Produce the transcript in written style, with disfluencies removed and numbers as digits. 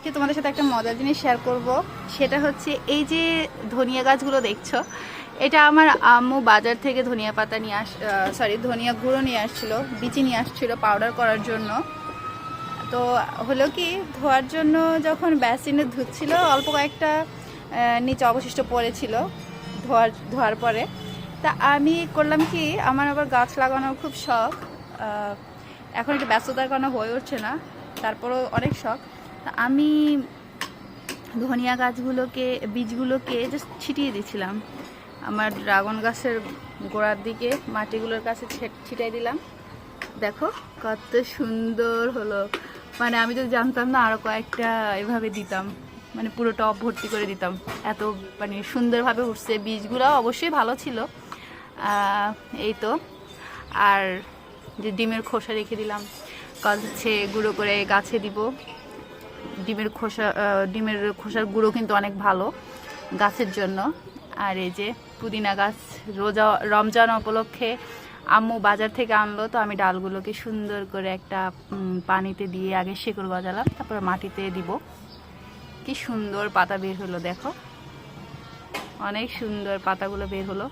আজকে তোমাদের সাথে একটা মজার জিনিস শেয়ার করব। সেটা হচ্ছে এই যে ধনিয়া গাছগুলো দেখছো, এটা আমার আম্মু বাজার থেকে ধনিয়া পাতা নিয়ে ধনিয়া গুঁড়ো নিয়ে আসছিল, বিচি নিয়ে আসছিল পাউডার করার জন্য। তো হলো কি, ধোয়ার জন্য যখন বেসিনে ধুচ্ছিল অল্প কয়েকটা নিচে অবশিষ্ট পড়েছিল ধোয়ার পরে। তা আমি করলাম কি, আমার আবার গাছ লাগানোর খুব শখ। এখন একটু ব্যস্ততার কারণে হয়ে উঠছে না, তারপরও অনেক শখ। তা আমি ধনিয়া বীজগুলোকে জাস্ট ছিটিয়ে দিয়েছিলাম আমার ড্রাগন গাছের গোড়ার দিকে, মাটিগুলোর কাছে ছিটাই দিলাম। দেখো কত সুন্দর হলো। মানে আমি তো জানতাম না, আরও কয়েকটা এভাবে দিতাম, মানে পুরো টব ভর্তি করে দিতাম। এত মানে সুন্দরভাবে উঠছে, বীজগুলো অবশ্যই ভালো ছিল। এই তো। আর যে ডিমের খোসা রেখে দিলাম, কাজ হচ্ছে গুঁড়ো করে গাছে দিব। ডিমের খোসার গুঁড়ো কিন্তু অনেক ভালো গাছের জন্য। আর এই যে পুদিনা গাছ রমজান উপলক্ষে আম্মু বাজার থেকে আনলো, তো আমি ডালগুলোকে সুন্দর করে একটা পানিতে দিয়ে আগে শেকড় গজালাম, তারপর মাটিতে দিব। কি সুন্দর পাতা বের হলো, দেখো অনেক সুন্দর পাতাগুলো বের হলো।